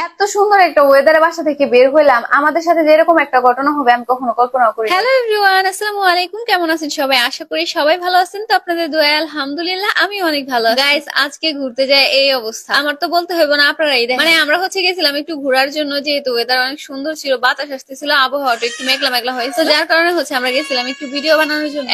এত সুন্দর একটা ওয়েদারে বাসা থেকে বের হইলাম, আমাদের সাথে যেরকম একটা ঘটনা হবে আমি কখনো কল্পনা করি। হ্যালো এভরিওয়ান, আসসালামু আলাইকুম। কেমন আছেন সবাই? আশা করি সবাই ভালো আছেন। তো আপনাদের দোয়ায় আলহামদুলিল্লাহ আমি অনেক ভালো আছি। গাইস, আজকে ঘুরতে যায় এই অবস্থা, আমার তো বলতে হইব না, আপনারাই দেখেন। মানে আমরা গেছিলাম একটু ঘোরার জন্য, যেহেতু ওয়েদার অনেক সুন্দর ছিল, বাতাস আসতেছিল, আবহাওয়াটা একটু মেঘলা মেঘলা হয়েছে, যার কারণে আমরা গেছিলাম একটু ভিডিও বানানোর জন্য।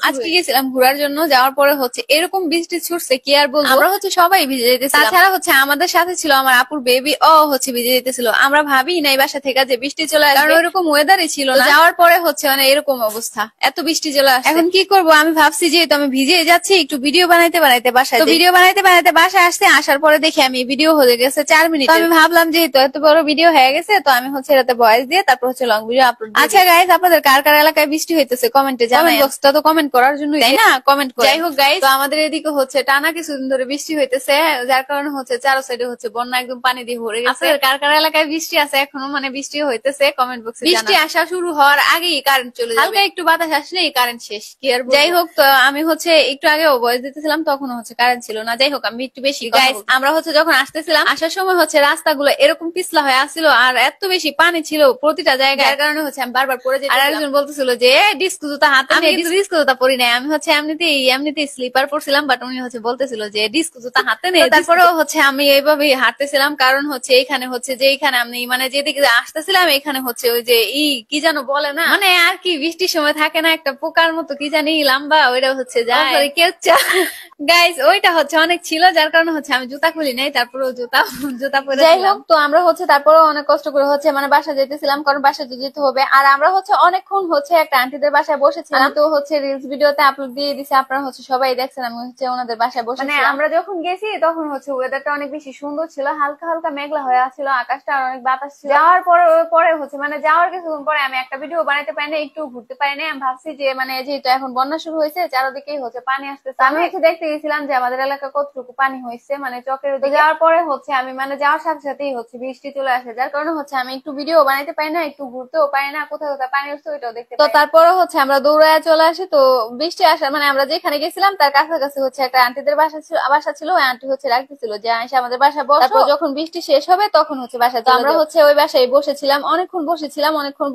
আজকে গেছিলাম ঘোরার জন্য, যাওয়ার পরে এরকম বৃষ্টি ছুটছে কি আর বলবো। আমরা সবাই ভিজে যেতেছিলাম, তাছাড়া আমাদের সাথে ছিল আমার আপুর বেবি, ও ভিজে যেতেছিল। আমরা ভাবি নাই বাসা থেকে যে বৃষ্টি চলে আসবে, কারণ ওইরকম ওয়েদারই ছিল না। যাওয়ার পরে মানে এরকম অবস্থা, এত বৃষ্টি চলে আসছে। এখন কি করব, আমি ভাবছি যেহেতু আমি ভিজে যাচ্ছি একটু ভিডিও বানাইতে বাসায়, তো ভিডিও বানাইতে বাসায় আসতে আসার পরে দেখি আমি ভিডিও হয়ে গেছে 4 মিনিট। আমি ভাবলাম যেহেতু এত বড় ভিডিও হয়ে গেছে, তো আমি এটাতে ভয়েস দিয়ে তারপর লং ভিডিও আপলোড। আচ্ছা গাইস, আপনাদের কার কার এলাকায় বৃষ্টি হইতেছে কমেন্টে জানাবেন। কমেন্ট বক্সটা তো কমেন্ট করার জন্যই, তাই না? কমেন্ট করে। যাই হোক গাইস, তো আমাদের এদিকে টানা কিছুদিন ধরে বৃষ্টি হইতেছে, যার কারণে চারো সাইডে বন্যা, একদম পানি দিয়ে ভরে গেছে। কার কার এলাকায় বৃষ্টি আছে এখনো, মানে বৃষ্টি হইতেছে, কমেন্ট বক্সে। বৃষ্টি আসা শুরু হওয়ার আগেই কারেন্ট চলে যাবে, হালকা একটু বাতাস আসলেই কারেন্ট শেষ, কি আর বলবো। যাই হোক, তো আমি একটু আগে ভয়েস দিতেছিলাম, তখন কারেন্ট ছিল না। যাই হোক, আমি একটু বেশি গাইস, আমরা যখন আসতেছিলাম, আসার সময় রাস্তাগুলো এরকম পিছলা হয়ে আসছিল, আর এত বেশি পানি ছিল প্রতিটা জায়গায়, যার কারণে আমি বারবার পড়ে যেতে। আর একজন বলতেছিল যে ডিস্কো জুতা হাতে নিয়ে, ডিস্কো জুতা পরি নাই, আমি এমনিতেই স্লিপার পরছিলাম, বাট উনি বলতেছিল যে ডিস্কো জুতা হাতে নেই। তারপরেও আমি এইভাবেই হাঁটতেছিলাম, কারণ এইখানে এইখানে আমি মানে যেদিকে আসতেছিলাম, এখানে ওই যে কি যেন বলে না, মানে আর কি বৃষ্টির সময় থাকে না একটা পোকার মতো কি জানি লম্বা, ওইটা যায় কেচ্চা। গাইস, ওইটা অনেক ছিল, যার কারণে আমি জুতা খুলি নাই, তারপরে জুতা পরে। যাই হোক, তো আমরা তারপরে অনেক কষ্ট করে মানে বাসা যেতেছিলাম, কারণ বাসা যেতে হবে। আর আমরা অনেকক্ষণ একটা আন্টিদের বাসায় বসেছিলাম, তো রিলস ভিডিওতে আপলোড দিয়ে দিছে, আপনারা সবাই দেখছেন আমি ওনাদের বাসায় বসে। মানে আমরা যখন গেছি তখন ওয়েদারটা অনেক বেশি সুন্দর ছিল, হালকা হালকা মেঘলা হয়ে আসছিল, আকাশটা অনেক বাতাস ছিল। যাওয়ার পরে মানে যাওয়ার কিছুক্ষণ পরে আমি একটা ভিডিও বানাইতে পারি না, একটু ঘুরতে পারি না। আমি ভাবছি যে মানে যেহেতু এখন বন্যা শুরু হয়েছে, চারদিকেই পানি আসতেছে, আমি দেখতে গেছিলাম যে আমাদের এলাকা কতটুকু পানি হয়েছে, মানে চকের যাওয়ার পরে আমি মানে যাওয়ার সাথে সাথেই বৃষ্টি চলে আসে, যার কারণে আমি একটু ভিডিও বানাইতে পারি না, একটু ঘুরতেও পারি না, কোথায় কোথায় পানি উঠছে ওইটাও দেখতে। তো তারপরে আমরা দৌড়ায় চলে আসি। তো বৃষ্টি আসার মানে আমরা যেখানে গেছিলাম তার কাছাকাছি একটা আন্টিদের বাসা ছিল, ওই আন্টি রাখতেছিল যে এসে আমাদের বাসায় বসো, তারপর যখন বৃষ্টি শেষ হবে তখন বাসায়। তো আমরা ওই বাসায় বসেছিলাম, অনেকক্ষণ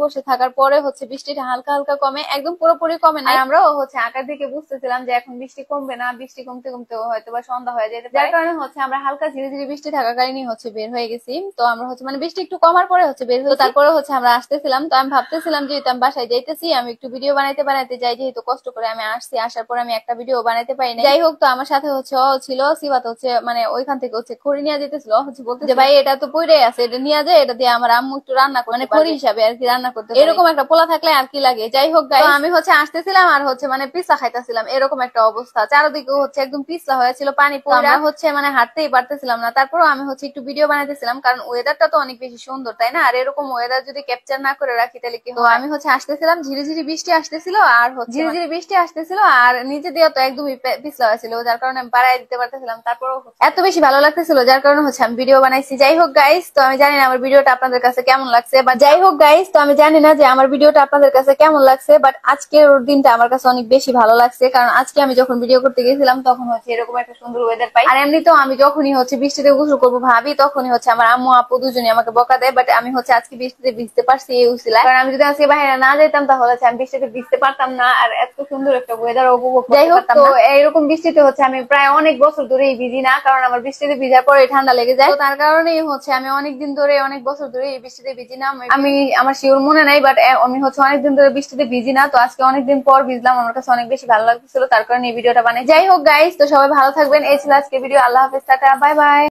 বসে থাকার পরে বৃষ্টিটা হালকা হালকা কমে, একদম পুরোপুরি কমে না। আমরাও আকার দিকে বুঝতেছিলাম যে এখন বৃষ্টি কমবে না, বৃষ্টি কমতে কমতে হয়তো বা সন্ধ্যা হয়ে যেতে পারে, যার কারণে আমরা হালকা ধীরে ধীরে বৃষ্টি থাকাকালীনই বের হয়ে গেছি। তো আমরা মানে বৃষ্টি একটু কমার পরে বের হয়ে, তারপরে আমরা আসতেছিলাম। তো আমি ভাবতেছিলাম যেহেতু আমি বাসায় যাইতেছি, আমি একটু ভিডিও বানাইতে যাই, যেহেতু কষ্ট করে আমি আসছি, আসার পরে আমি একটা ভিডিও বানাইতে পারি না। যাই হোক, তো আমার সাথে ও ছিল সিবাত, মানে ওইখান থেকে খড়ি নিয়ে যেতেছিল, বলতে যে ভাই এটা তো পড়ে আছে, এটা নিয়ে যায়, এটা দিয়ে আমার আম্মু একটু রান্না করে, মানে খড়ি হিসাবে আর কি রান্না করতে, এরকম একটা পোলা থাকলে আর কি লাগে। যাই হোক, আমি আসতেছিলাম আর মানে পিছলা খাইতেছিলাম, এরকম একটা অবস্থা, চারদিকে একদম পিছলা হয়েছিল, পানি পড়া মানে হাঁটতেই পারতেছিলাম না। তারপরও আমি একটু ভিডিও বানাইতেছিলাম, কারণ ওয়েদারটা তো অনেক বেশি সুন্দর, তাই না? আর এরকম ওয়েদার যদি ক্যাপচার না করে রাখি তাহলে কি হয়। আমি আসতেছিলাম, ঝিরি ঝিরি বৃষ্টি আসতেছিল, আর ঝিরি ঝিরি বৃষ্টি আসতেছিল, আর নিচে দিয়ে তো একদমই পিছলা হয়েছিল, যার কারণে আমি বাড়াই দিতে পারতেছিলাম। তারপরও এত বেশি ভালো লাগতেছিল, যার কারণে আমি ভিডিও বানাইছি। যাই হোক গাইস, তো আমি জানি না আমার ভিডিওটা আপনাদের কাছে কেমন লাগছে, বা যাই হোক গাইস, তো আমি জানি না যে আমার ভিডিওটা আপনাদের কাছে কেমন লাগছে, বাট আজকের দিনটা আমার কাছে অনেক বেশি ভালো লাগছে, কারণ আজকে আমি যখন ভিডিও করতে গেছিলাম তখন এরকম একটা সুন্দর ওয়েদার পাই। আর এমনিতেও আমি যখনই বৃষ্টিতে গোসল করবো ভাবি, তখনই আমার আম্মু আপু দুজনই আমাকে বকা দেয়, বাট আমি আজকে বৃষ্টিতে ভিজতে পারছি এই উসিলায়, কারণ আমি যদি আজকে বাইরে না যেতাম তাহলে আমি বৃষ্টিতে ভিজতে পারতাম না, আর এত সুন্দর একটা ওয়েদার উপভোগ করতে পারতাম না। এইরকম বৃষ্টিতে আমি প্রায় অনেক বছর ধরেই ভিজি না, কারণ আমার বৃষ্টিতে ভিজার পরে ঠান্ডা লেগে যায়, তার কারণেই আমি অনেকদিন ধরে, অনেক বছর ধরে এই বৃষ্টিতে ভিজি না। আমি আমার শিওর মনে নাই, বাট আমি অনেকদিন ধরে বৃষ্টিতে ভিজি না, তো আজকে অনেকদিন পর ভিজলাম, আমার কাছে অনেক বেশি ভালো লাগতেছিল, তার কারণে এই ভিডিওটা বানাই। যাই হোক গাইস, তো সবাই ভালো থাকবেন, এই ছিল আজকে ভিডিও। আল্লাহ হাফেজ, টাটা, বাই বাই।